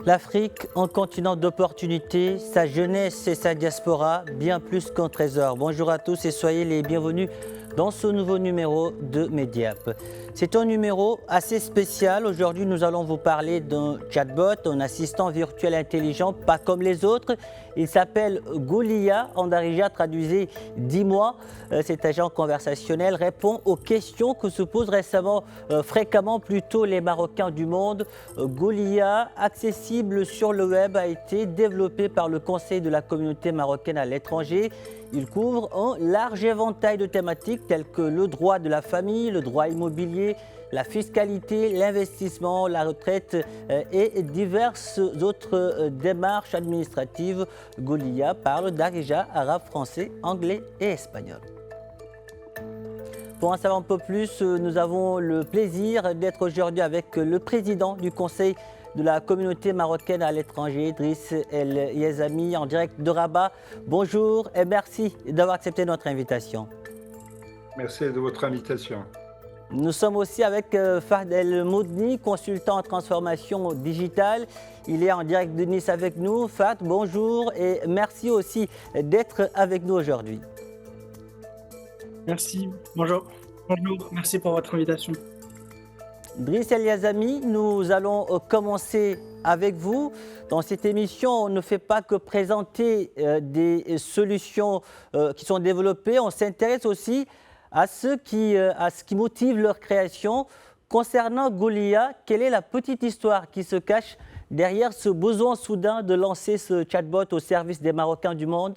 L'Afrique, un continent d'opportunités, sa jeunesse et sa diaspora, bien plus qu'un trésor. Bonjour à tous et soyez les bienvenus dans ce nouveau numéro de Mediap. C'est un numéro assez spécial. Aujourd'hui, nous allons vous parler d'un chatbot, un assistant virtuel intelligent, pas comme les autres. Il s'appelle Goulia, en darija traduisé dis-moi. Cet agent conversationnel répond aux questions que se posent fréquemment plutôt les Marocains du monde. Goulia, accessible sur le web, a été développé par le Conseil de la communauté marocaine à l'étranger. Il couvre un large éventail de thématiques telles que le droit de la famille, le droit immobilier, la fiscalité, l'investissement, la retraite et diverses autres démarches administratives. Goulia parle darija, arabe, français, anglais et espagnol. Pour en savoir un peu plus, nous avons le plaisir d'être aujourd'hui avec le président du Conseil de la communauté marocaine à l'étranger, Driss El Yazami, en direct de Rabat. Bonjour et merci d'avoir accepté notre invitation. Merci de votre invitation. Nous sommes aussi avec Fahd El Moudni, consultant en transformation digitale. Il est en direct de Nice avec nous. Fahd, bonjour et merci aussi d'être avec nous aujourd'hui. Merci, bonjour. Bonjour, merci pour votre invitation. Driss El Yazami, nous allons commencer avec vous. Dans cette émission, on ne fait pas que présenter des solutions qui sont développées, on s'intéresse aussi à ce qui motive leur création. Concernant Goulia, quelle est la petite histoire qui se cache derrière ce besoin soudain de lancer ce chatbot au service des Marocains du monde?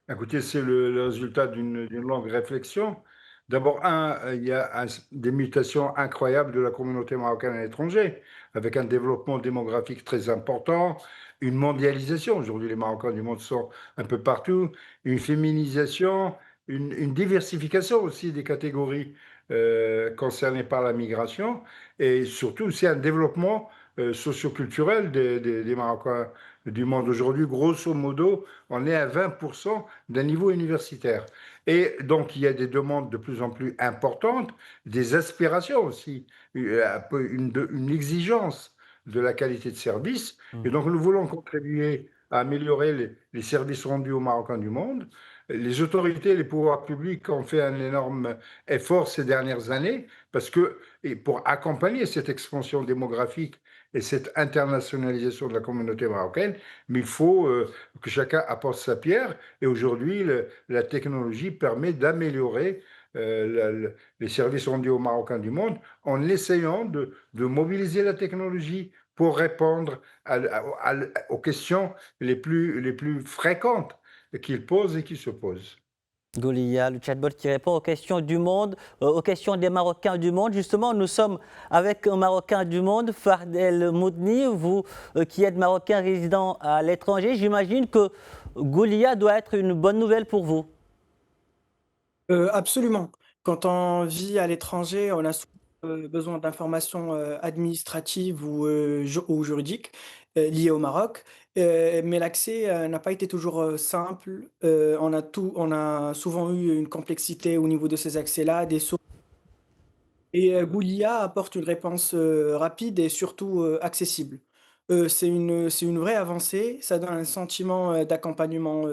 Écoutez, c'est le résultat d'une longue réflexion. D'abord, il y a des mutations incroyables de la communauté marocaine à l'étranger, avec un développement démographique très important, une mondialisation. Aujourd'hui, les Marocains du monde sont un peu partout, une féminisation, une diversification aussi des catégories concernées par la migration, et surtout, c'est un développement socioculturel des Marocains du monde. Aujourd'hui, grosso modo, on est à 20% d'un niveau universitaire. Et donc, il y a des demandes de plus en plus importantes, des aspirations aussi, un peu une exigence de la qualité de service. Et donc, nous voulons contribuer à améliorer les services rendus aux Marocains du monde. Les autorités, les pouvoirs publics ont fait un énorme effort ces dernières années et pour accompagner cette expansion démographique et cette internationalisation de la communauté marocaine, mais il faut que chacun apporte sa pierre. Et aujourd'hui, la technologie permet d'améliorer les services rendus aux Marocains du monde en essayant de mobiliser la technologie pour répondre aux questions les plus fréquentes qu'ils posent et qui se posent. Goulia, le chatbot qui répond aux questions du monde, aux questions des Marocains du monde. Justement, nous sommes avec un Marocain du monde, Fahd El Moudni, vous qui êtes Marocain résident à l'étranger. J'imagine que Goulia doit être une bonne nouvelle pour vous. Absolument. Quand on vit à l'étranger, on a souvent besoin d'informations administratives ou juridiques liées au Maroc. Mais l'accès n'a pas été toujours simple. On a souvent eu une complexité au niveau de ces accès-là, et Goulia apporte une réponse rapide et surtout accessible. C'est une vraie avancée, ça donne un sentiment d'accompagnement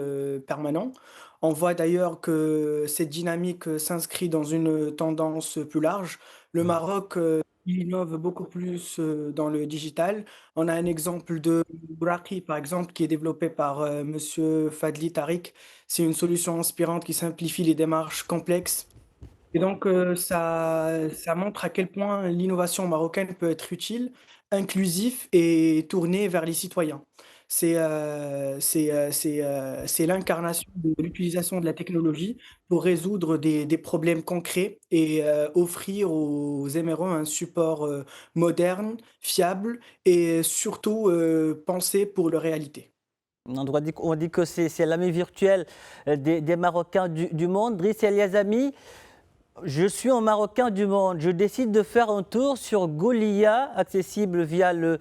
permanent. On voit d'ailleurs que cette dynamique s'inscrit dans une tendance plus large. Le Maroc innove beaucoup plus dans le digital. On a un exemple de Braki, par exemple, qui est développé par Monsieur Fadli Tariq. C'est une solution inspirante qui simplifie les démarches complexes, et donc, ça montre à quel point l'innovation marocaine peut être utile, inclusif et tournée vers les citoyens. C'est l'incarnation de l'utilisation de la technologie pour résoudre des problèmes concrets et offrir aux émerauts un support moderne, fiable et surtout pensé pour leur réalité. On dit que c'est l'ami virtuel des Marocains du monde. Driss El Yazami, je suis un Marocain du monde. Je décide de faire un tour sur Goulia, accessible via le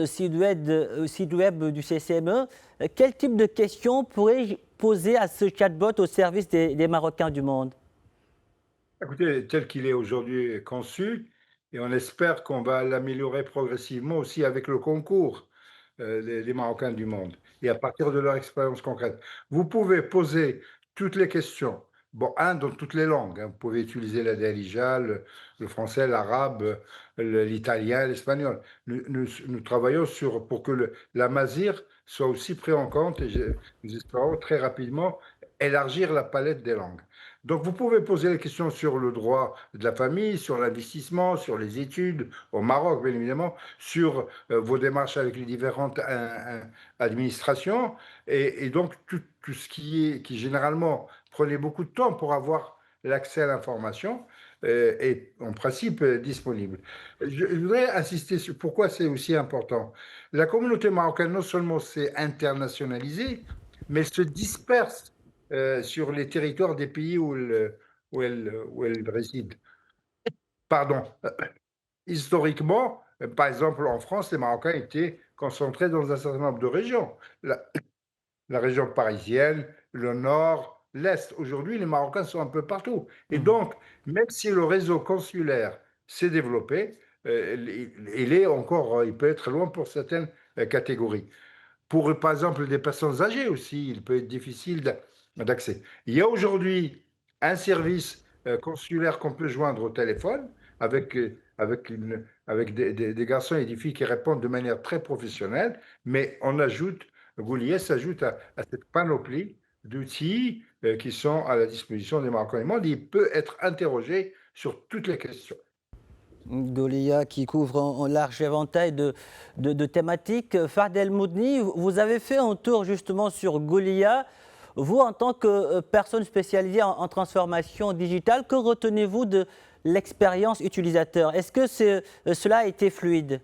site web du CCME. Quel type de questions pourrais-je poser à ce chatbot au service des Marocains du monde? Écoutez, tel qu'il est aujourd'hui conçu, et on espère qu'on va l'améliorer progressivement aussi avec le concours des Marocains du monde et à partir de leur expérience concrète. Vous pouvez poser toutes les questions. Bon, dans toutes les langues, hein. Vous pouvez utiliser la Darija, le français, l'arabe, l'italien, l'espagnol. Nous travaillons pour que la Mazir soit aussi pris en compte et nous espérons très rapidement élargir la palette des langues. Donc, vous pouvez poser des questions sur le droit de la famille, sur l'investissement, sur les études, au Maroc, bien évidemment, sur vos démarches avec les différentes administrations, et donc tout ce qui généralement prenait beaucoup de temps pour avoir l'accès à l'information est en principe disponible. Je voudrais insister sur pourquoi c'est aussi important. La communauté marocaine non seulement s'est internationalisée, mais elle se disperse sur les territoires des pays où elle réside. Pardon. Historiquement, par exemple en France, les Marocains étaient concentrés dans un certain nombre de régions. La région parisienne, le nord, l'est. Aujourd'hui, les Marocains sont un peu partout. Et Mhm. donc, même si le réseau consulaire s'est développé, il est encore, il peut être loin pour certaines catégories. Pour, par exemple, des personnes âgées aussi, il peut être difficile d'accès. Il y a aujourd'hui un service consulaire qu'on peut joindre au téléphone avec des garçons et des filles qui répondent de manière très professionnelle, mais on ajoute, Goulier s'ajoute à cette panoplie d'outils qui sont à la disposition des Marocains du monde. Il peut être interrogé sur toutes les questions. Goliath qui couvre un large éventail de thématiques. Fard El Moudni, vous avez fait un tour justement sur Goliath. Vous, en tant que personne spécialisée en transformation digitale, que retenez-vous de l'expérience utilisateur? Est-ce que cela a été fluide?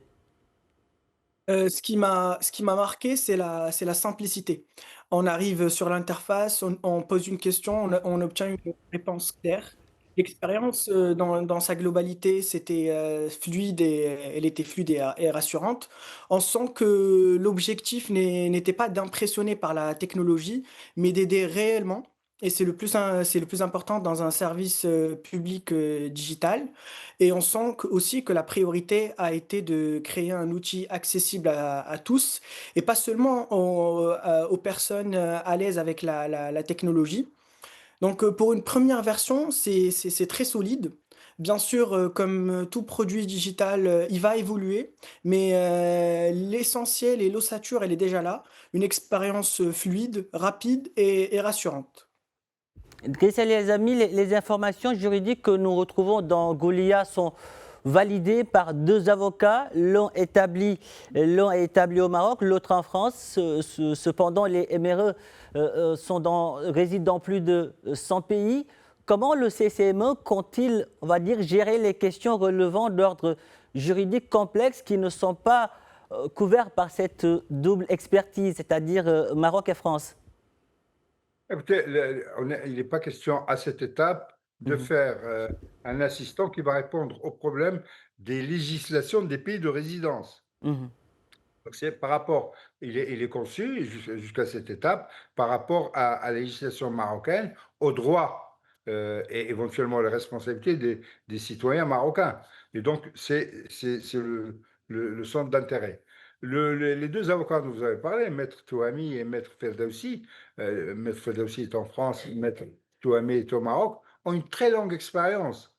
Ce qui m'a marqué, c'est la simplicité. On arrive sur l'interface, on pose une question, on obtient une réponse claire. L'expérience, dans sa globalité, c'était, fluide et elle était fluide et rassurante. On sent que l'objectif n'était pas d'impressionner par la technologie, mais d'aider réellement et c'est le plus important dans un service, public, digital. Et on sent aussi que la priorité a été de créer un outil accessible à tous et pas seulement aux personnes à l'aise avec la technologie. Donc pour une première version, c'est très solide. Bien sûr, comme tout produit digital, il va évoluer, mais l'essentiel et l'ossature, elle est déjà là. Une expérience fluide, rapide et rassurante. Christelle et les amis, les informations juridiques que nous retrouvons dans Goliath sont validées par deux avocats. L'un est établi au Maroc, l'autre en France. Cependant, les MRE résident dans plus de 100 pays. Comment le CCME compte-t-il, on va dire, gérer les questions relevant d'ordre juridique complexe qui ne sont pas couverts par cette double expertise, c'est-à-dire Maroc et France? Écoutez, il n'est pas question à cette étape de Mhm. faire un assistant qui va répondre aux problèmes des législations des pays de résidence. Mhm. Donc c'est par rapport, il est conçu jusqu'à cette étape par rapport à la législation marocaine, aux droits et éventuellement les responsabilités des citoyens marocains. Et donc c'est le centre d'intérêt. Les deux avocats dont vous avez parlé, Maître Touami et Maître Ferdoussi, Maître Ferdoussi est en France, Maître Touami est au Maroc, ont une très longue expérience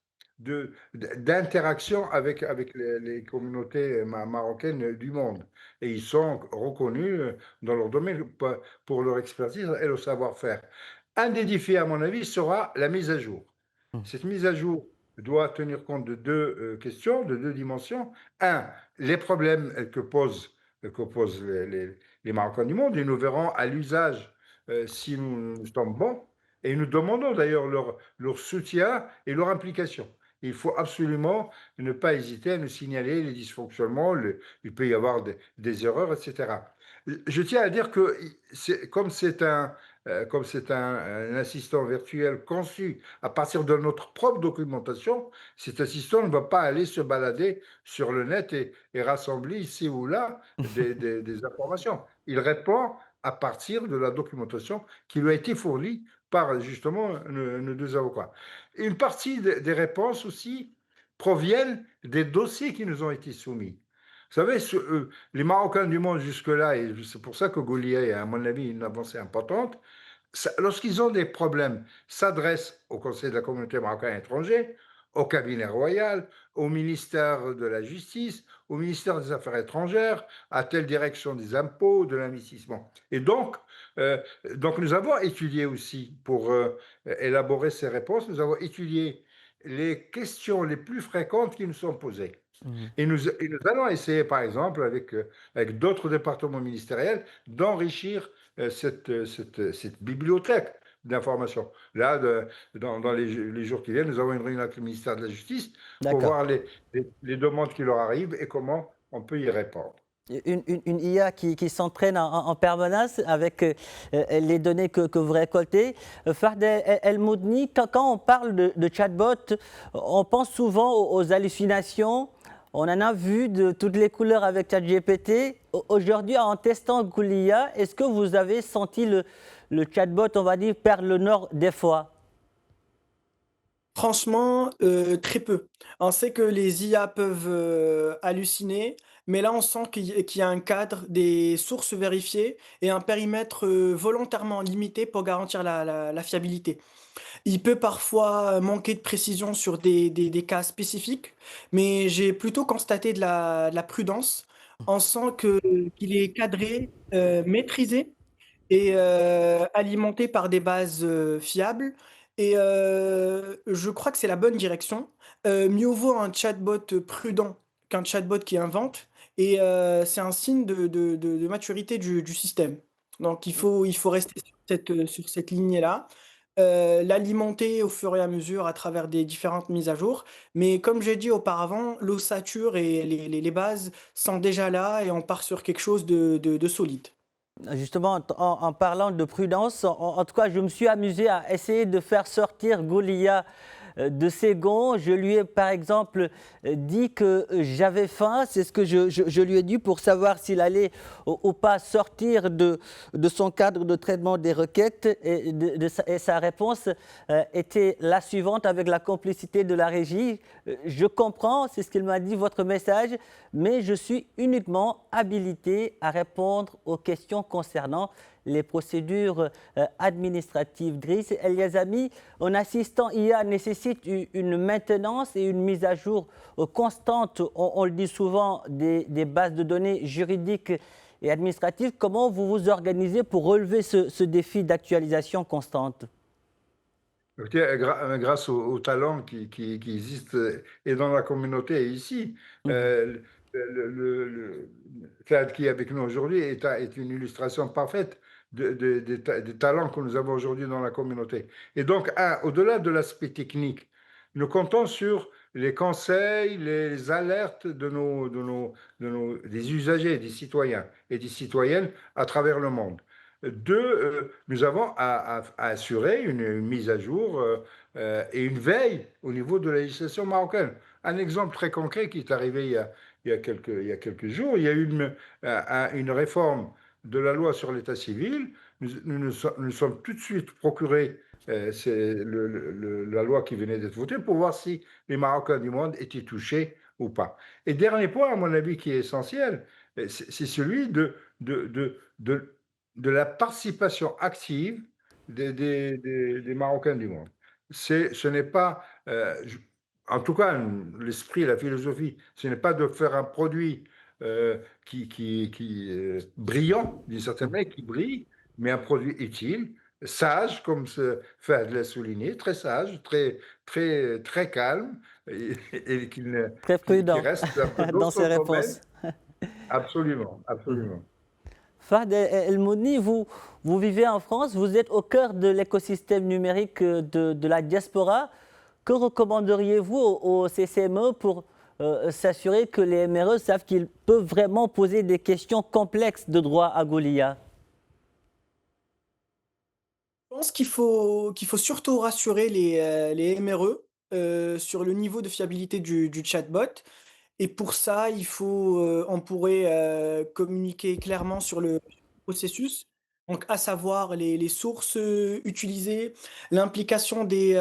d'interaction avec les communautés marocaines du monde. Et ils sont reconnus dans leur domaine pour leur expertise et leur savoir-faire. Un des défis, à mon avis, sera la mise à jour. Cette mise à jour doit tenir compte de deux questions, de deux dimensions. Un, les problèmes que posent les Marocains du monde, et nous verrons à l'usage si nous sommes bons, et nous demandons d'ailleurs leur soutien et leur implication. Il faut absolument ne pas hésiter à nous signaler les dysfonctionnements, il peut y avoir des erreurs, etc. Je tiens à dire que comme c'est un assistant virtuel conçu à partir de notre propre documentation, cet assistant ne va pas aller se balader sur le net et rassembler ici ou là des informations. Il répond à partir de la documentation qui lui a été fournie par justement nos deux avocats. Une partie des réponses aussi proviennent des dossiers qui nous ont été soumis. Vous savez, les Marocains du monde jusque-là, et c'est pour ça que Gaulier a, à mon avis, une avancée importante, lorsqu'ils ont des problèmes, s'adressent au Conseil de la communauté marocaine étrangère, au cabinet royal, au ministère de la Justice, au ministère des Affaires étrangères, à telle direction des impôts, de l'investissement. Et euh, donc nous avons étudié aussi, pour élaborer ces réponses, nous avons étudié les questions les plus fréquentes qui nous sont posées. Mhm. Et nous allons essayer, par exemple, avec d'autres départements ministériels, d'enrichir cette bibliothèque d'informations. Là, dans les jours qui viennent, nous avons une réunion avec le ministère de la Justice pour D'accord. voir les demandes qui leur arrivent et comment on peut y répondre. Une IA qui s'entraîne en permanence avec les données que vous récoltez. Fard El Moudni, quand on parle de chatbot, on pense souvent aux hallucinations. On en a vu de toutes les couleurs avec ChatGPT. Aujourd'hui, en testant Goulia, est-ce que vous avez senti le chatbot, on va dire, perdre le nord des fois? Franchement, très peu. On sait que les IA peuvent, halluciner, mais là, on sent qu'il y a un cadre, des sources vérifiées et un périmètre, volontairement limité pour garantir la fiabilité. Il peut parfois manquer de précision sur des cas spécifiques, mais j'ai plutôt constaté de la prudence. On sent qu'il est cadré, maîtrisé et alimenté par des bases, fiables et je crois que c'est la bonne direction. Mieux vaut un chatbot prudent qu'un chatbot qui invente et c'est un signe de maturité du système. Donc il faut rester sur cette lignée-là, l'alimenter au fur et à mesure à travers des différentes mises à jour. Mais comme j'ai dit auparavant, l'ossature et les bases sont déjà là et on part sur quelque chose de solide. Justement, en parlant de prudence, en tout cas, je me suis amusé à essayer de faire sortir Goulia de ses gonds. Je lui ai, par exemple, dit que j'avais faim. C'est ce que je lui ai dit pour savoir s'il allait ou pas sortir de son cadre de traitement des requêtes. Et sa réponse était la suivante avec la complicité de la régie. Je comprends, c'est ce qu'il m'a dit, votre message, mais je suis uniquement habilité à répondre aux questions concernant les procédures administratives grises. Eliazami, un assistant IA nécessite une maintenance et une mise à jour constante, on le dit souvent, des bases de données juridiques et administratives. Comment vous vous organisez pour relever ce défi d'actualisation constante? Écoutez, grâce au talent qui existe et dans la communauté et ici, Mhm. euh, le Fahd qui est avec nous aujourd'hui est une illustration parfaite des talents que nous avons aujourd'hui dans la communauté. Et donc, au-delà de l'aspect technique, nous comptons sur les conseils, les alertes des usagers, des citoyens et des citoyennes à travers le monde. Deux, nous avons à assurer une mise à jour et une veille au niveau de la législation marocaine. Un exemple très concret qui est arrivé il y a quelques jours, il y a eu une réforme de la loi sur l'état civil. Nous sommes tout de suite procurés la loi qui venait d'être votée pour voir si les Marocains du monde étaient touchés ou pas. Et dernier point, à mon avis, qui est essentiel, c'est celui de de la participation active des Marocains du monde. Ce n'est pas, en tout cas, l'esprit, la philosophie, ce n'est pas de faire un produit qui est brillant, d'une certaine manière, qui brille, mais un produit utile, sage, comme ce Fahd l'a souligné, très sage, très, très, très calme, et Très qui prudent reste un peu dans dans ses son domaine. réponses. Absolument, Mhm. absolument. Fahd El Moudni, vous vivez en France, vous êtes au cœur de l'écosystème numérique de la diaspora. Que recommanderiez-vous au CCME pour s'assurer que les MRE savent qu'ils peuvent vraiment poser des questions complexes de droit à Goulia? Je pense qu'il faut surtout rassurer les MRE, sur le niveau de fiabilité du chatbot et pour ça, on pourrait, communiquer clairement sur le processus, donc à savoir les sources, utilisées, l'implication des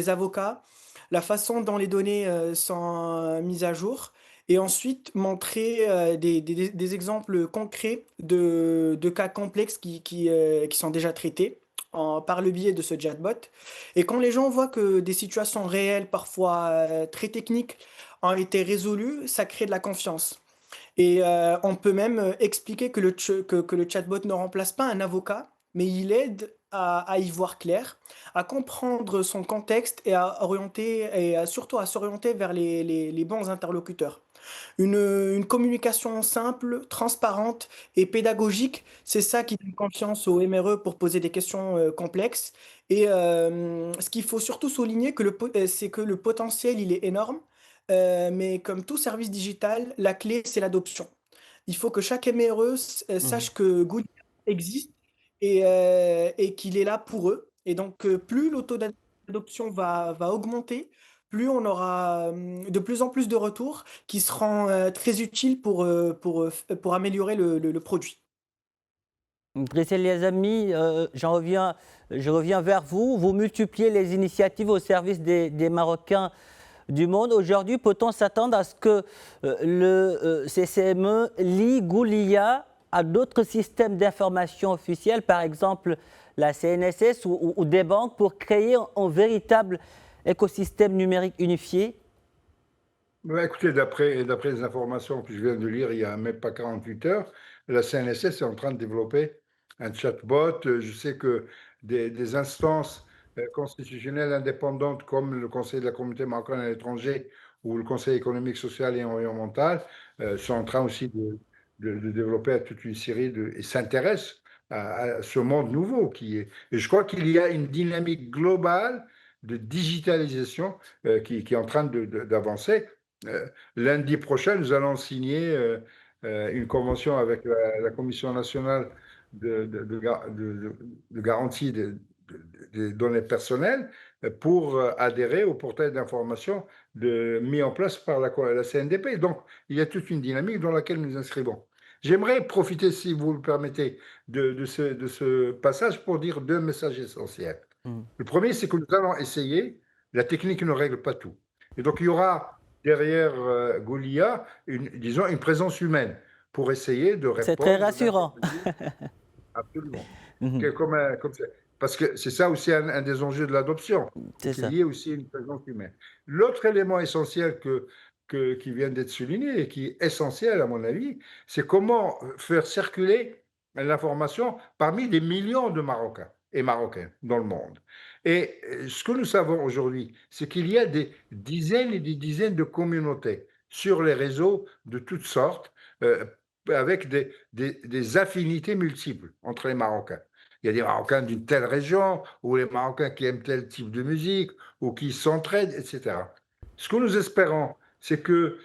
avocats, la façon dont les données sont mises à jour, et ensuite montrer des exemples concrets de cas complexes qui sont déjà traités par le biais de ce chatbot. Et quand les gens voient que des situations réelles, parfois très techniques, ont été résolues, ça crée de la confiance. Et on peut même expliquer que le chatbot ne remplace pas un avocat, mais il aide à y voir clair, à comprendre son contexte et surtout à s'orienter vers les bons interlocuteurs. Une communication simple, transparente et pédagogique, c'est ça qui donne confiance au MRE pour poser des questions complexes. Et ce qu'il faut surtout souligner, c'est que le potentiel, il est énorme. Mais comme tout service digital, la clé, c'est l'adoption. Il faut que chaque MRE Mhm. sache que Good existe et qu'il est là pour eux. Et donc, plus le taux d'adoption va augmenter, plus on aura de plus en plus de retours qui seront très utiles pour améliorer le produit. Brice les amis, je reviens vers vous. Vous multipliez les initiatives au service des Marocains du monde. Aujourd'hui, peut-on s'attendre à ce que le CCME lie Goulia à d'autres systèmes d'information officiels, par exemple la CNSS ou des banques, pour créer un véritable écosystème numérique unifié? Écoutez, d'après les informations que je viens de lire il y a même pas 48 heures, la CNSS est en train de développer un chatbot. Je sais que des instances constitutionnelles indépendantes comme le Conseil de la communauté marocaine à l'étranger ou le Conseil économique, social et environnemental sont en train aussi de développer toute une série et s'intéressent à ce monde nouveau qui est. Et je crois qu'il y a une dynamique globale de digitalisation qui est en train d'avancer. Lundi prochain, nous allons signer une convention avec la Commission nationale de garantie des données personnelles pour adhérer au portail d'information mis en place par la CNDP. Donc, il y a toute une dynamique dans laquelle nous inscrivons. J'aimerais profiter, si vous le permettez, de ce passage pour dire deux messages essentiels. Mm. Le premier, c'est que nous allons essayer, la technique ne règle pas tout. Et donc, il y aura derrière Goliath, disons, une présence humaine pour essayer de C'est très répondre, rassurant. d'intervenir. Absolument. Mhm. Parce que c'est ça aussi un des enjeux de l'adoption, c'est C'est qu'il ça. y ait aussi une présence humaine. L'autre élément essentiel qui vient d'être souligné et qui est essentiel à mon avis, c'est comment faire circuler l'information parmi des millions de Marocains et Marocaines dans le monde. Et ce que nous savons aujourd'hui, c'est qu'il y a des dizaines et des dizaines de communautés sur les réseaux de toutes sortes, avec des affinités multiples entre les Marocains. Il y a des Marocains d'une telle région, ou les Marocains qui aiment tel type de musique, ou qui s'entraident, etc. Ce que nous espérons, c'est que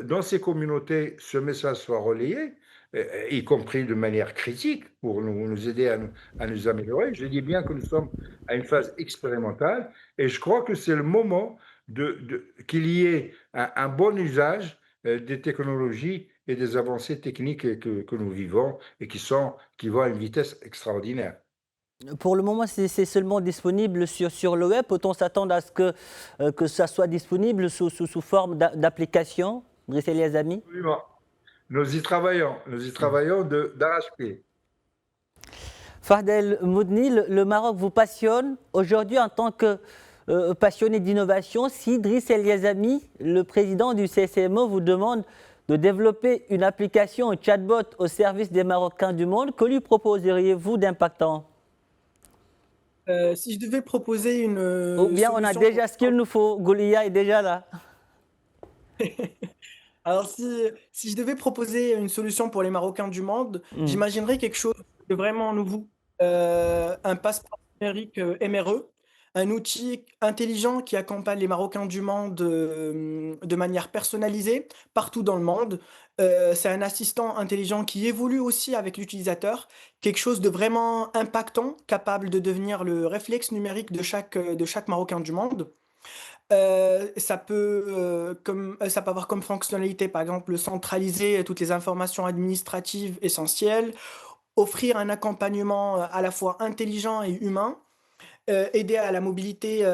dans ces communautés, ce message soit relayé, y compris de manière critique, pour nous aider à nous améliorer. Je dis bien que nous sommes à une phase expérimentale, et je crois que c'est le moment qu'il y ait un bon usage des technologies et des avancées techniques que nous vivons et qui vont à une vitesse extraordinaire. Pour le moment, c'est seulement disponible sur le web. Peut-on s'attendre à ce que ça soit disponible sous forme d'application, Brice Eliazami? Absolument. Nous y travaillons d'arrache-pied. Fardel Moudni, le Maroc vous passionne. Aujourd'hui, en tant que passionné d'innovation, si Driss El Yazami, le président du CCMO, vous demande de développer une application, un chatbot au service des Marocains du monde, que lui proposeriez-vous d'impactant? Si je devais proposer une Ou bien on a solution pour... déjà ce qu'il nous faut, Goulia est déjà là. Alors, si je devais proposer une solution pour les Marocains du monde, Hmm. j'imaginerais quelque chose de vraiment nouveau. Un passeport numérique MRE, un outil intelligent qui accompagne les Marocains du monde de manière personnalisée partout dans le monde. C'est un assistant intelligent qui évolue aussi avec l'utilisateur, quelque chose de vraiment impactant, capable de devenir le réflexe numérique de chaque Marocain du monde. Ça peut avoir comme fonctionnalité, par exemple, centraliser toutes les informations administratives essentielles, offrir un accompagnement à la fois intelligent et humain, aider à la mobilité,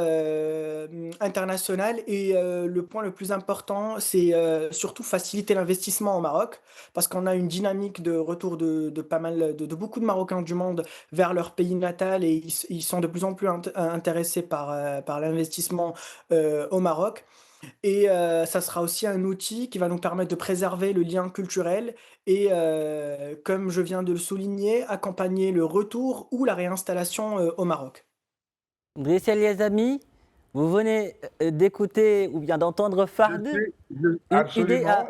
internationale et le point le plus important, c'est, surtout faciliter l'investissement au Maroc. Parce qu'on a une dynamique de retour de pas mal de beaucoup de Marocains du monde vers leur pays natal et ils sont de plus en plus intéressés par l'investissement, au Maroc. Et ça sera aussi un outil qui va nous permettre de préserver le lien culturel et comme je viens de le souligner, accompagner le retour ou la réinstallation, au Maroc. Driss El Yazami, vous venez d'écouter ou bien d'entendre Je Fard. suis, Une idée absolument, à,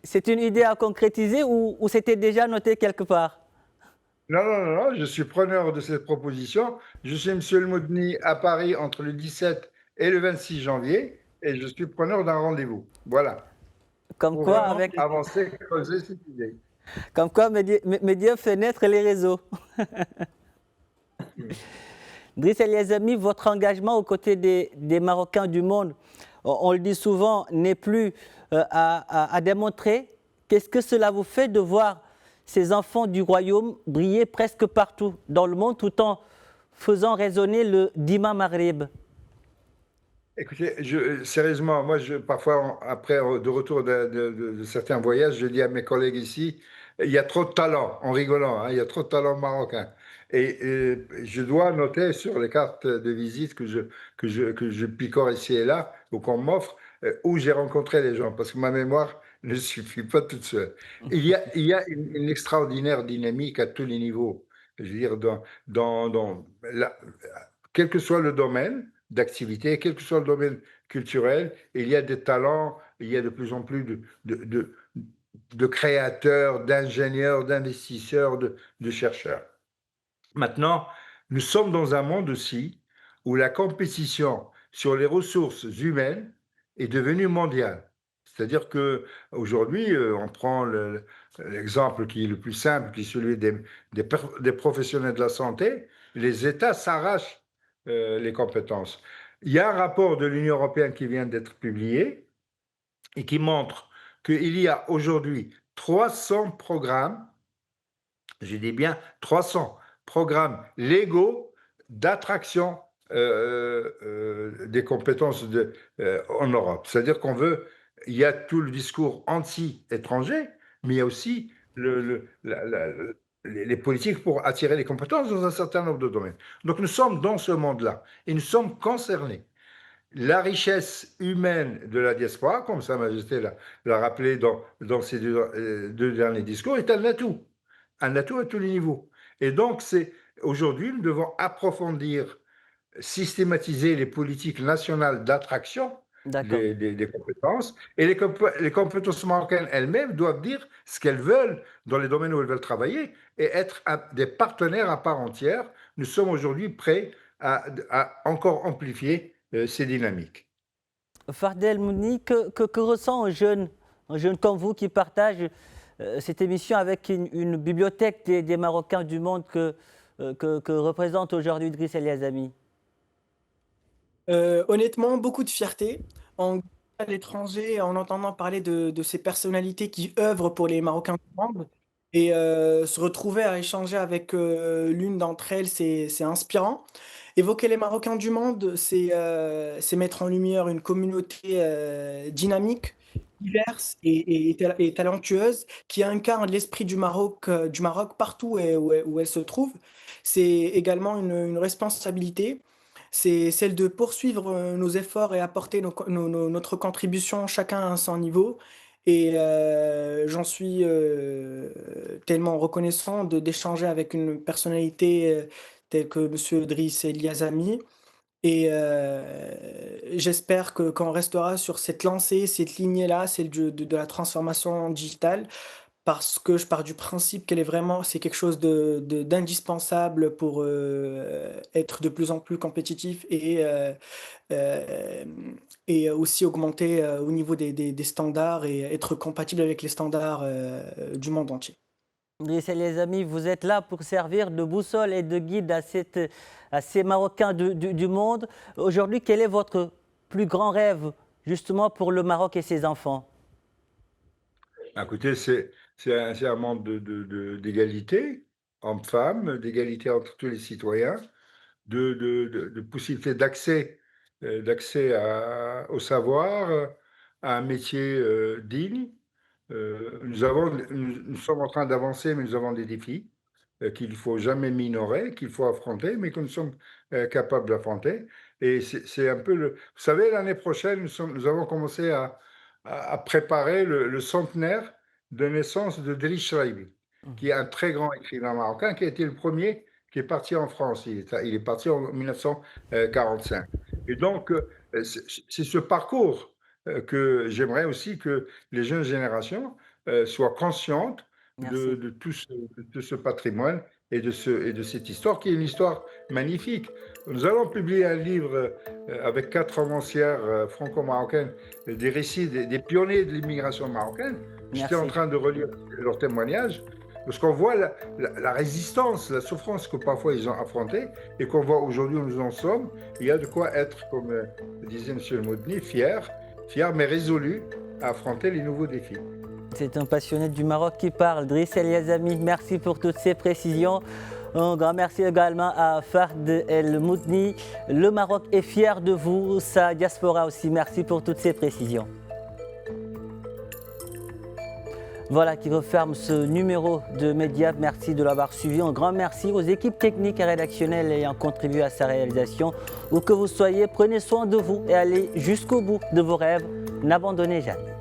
c'est une idée à concrétiser ou c'était déjà noté quelque part? non, non, non, non, je suis preneur de cette proposition. Je suis Monsieur El Moudni à Paris entre le 17 et le 26 janvier et je suis preneur d'un rendez-vous. Voilà, Comme pour quoi, Grand vraiment avec, plaisir. avancer, creuser cette idée. comme quoi Média fait naître les réseaux. Mm. Driss El Yazami, votre engagement aux côtés des Marocains du monde, on le dit souvent, n'est plus à démontrer. Qu'est-ce que cela vous fait de voir ces enfants du royaume briller presque partout dans le monde tout en faisant résonner le Dima Maghreb? Écoutez, sérieusement, moi, parfois, après, de retour de certains voyages, je dis à mes collègues ici, il y a trop de talent, en rigolant, hein, il y a trop de talent marocain. Et je dois noter sur les cartes de visite que je picore ici et là, ou qu'on m'offre, où j'ai rencontré les gens, parce que ma mémoire ne suffit pas toute seule. Il y a une extraordinaire dynamique à tous les niveaux. Je veux dire, quel que soit le domaine d'activité, quel que soit le domaine culturel, il y a des talents, il y a de plus en plus de créateurs, d'ingénieurs, d'investisseurs, de chercheurs. Maintenant, nous sommes dans un monde aussi où la compétition sur les ressources humaines est devenue mondiale. C'est-à-dire que aujourd'hui, on prend l'exemple qui est le plus simple, qui est celui des professionnels de la santé. Les États s'arrachent les compétences. Il y a un rapport de l'Union européenne qui vient d'être publié et qui montre qu'il y a aujourd'hui 300 programmes, je dis bien 300 programmes légaux d'attraction des compétences en Europe. C'est-à-dire il y a tout le discours anti-étranger, mais il y a aussi les politiques pour attirer les compétences dans un certain nombre de domaines. Donc nous sommes dans ce monde-là et nous sommes concernés. La richesse humaine de la diaspora, comme Sa Majesté l'a rappelé dans ses deux derniers discours, est un atout à tous les niveaux. Et donc, aujourd'hui, nous devons approfondir, systématiser les politiques nationales d'attraction D'accord. des compétences. Et les compétences marocaines elles-mêmes doivent dire ce qu'elles veulent dans les domaines où elles veulent travailler et être des partenaires à part entière. Nous sommes aujourd'hui prêts à encore amplifier ces dynamiques. Fardel Mouni, que ressent un jeune comme vous qui partage cette émission avec une bibliothèque des Marocains du monde que représente aujourd'hui Driss El Yazami? Honnêtement, beaucoup de fierté en à l'étranger, en entendant parler de ces personnalités qui œuvrent pour les Marocains du monde et se retrouver à échanger avec, l'une d'entre elles, c'est inspirant. Évoquer les Marocains du monde, c'est mettre en lumière une communauté, dynamique, diverse et talentueuse qui incarne l'esprit du Maroc partout où elle se trouve. C'est également une responsabilité, c'est celle de poursuivre, nos efforts et apporter notre contribution chacun à son niveau et j'en suis, tellement reconnaissant d'échanger avec une personnalité, telle que monsieur Driss El Yazami et j'espère que qu'on restera sur cette lancée, cette lignée-là, celle de la transformation digitale parce que je pars du principe qu'elle est vraiment c'est quelque chose d'indispensable pour, être de plus en plus compétitif et aussi augmenter, au niveau des standards et être compatible avec les standards, du monde entier. Driss El Yazami, vous êtes là pour servir de boussole et de guide à ces Marocains du monde. Aujourd'hui, quel est votre plus grand rêve justement pour le Maroc et ses enfants? Écoutez, c'est un monde d'égalité, hommes-femmes, d'égalité entre tous les citoyens, de possibilités d'accès au savoir, à un métier digne. Nous sommes en train d'avancer, mais nous avons des défis qu'il ne faut jamais minorer, qu'il faut affronter, mais que nous sommes capables d'affronter. Et c'est un peu le... Vous savez, l'année prochaine, nous avons commencé à préparer le centenaire de naissance de Driss Schreiber, qui est un très grand écrivain marocain, qui a été le premier qui est parti en France. Il est parti en 1945. Et donc, c'est ce parcours que j'aimerais aussi que les jeunes générations soient conscientes Merci. de tout ce patrimoine et de cette histoire qui est une histoire magnifique. Nous allons publier un livre avec 4 romancières franco-marocaines, des récits des pionniers de l'immigration marocaine. J'étais en Merci. train de relire leurs témoignages, parce qu'on voit la résistance, la souffrance que parfois ils ont affrontée, et qu'on voit aujourd'hui où nous en sommes. Il y a de quoi être, comme disait M. El Moudni, fier mais résolu à affronter les nouveaux défis. C'est un passionné du Maroc qui parle, Driss El Yazami. Merci pour toutes ces précisions. Un grand merci également à Fard El Moudni. Le Maroc est fier de vous, sa diaspora aussi. Merci pour toutes ces précisions. Voilà qui referme ce numéro de Mediap. Merci de l'avoir suivi. Un grand merci aux équipes techniques et rédactionnelles ayant contribué à sa réalisation. Où que vous soyez, prenez soin de vous et allez jusqu'au bout de vos rêves. N'abandonnez jamais.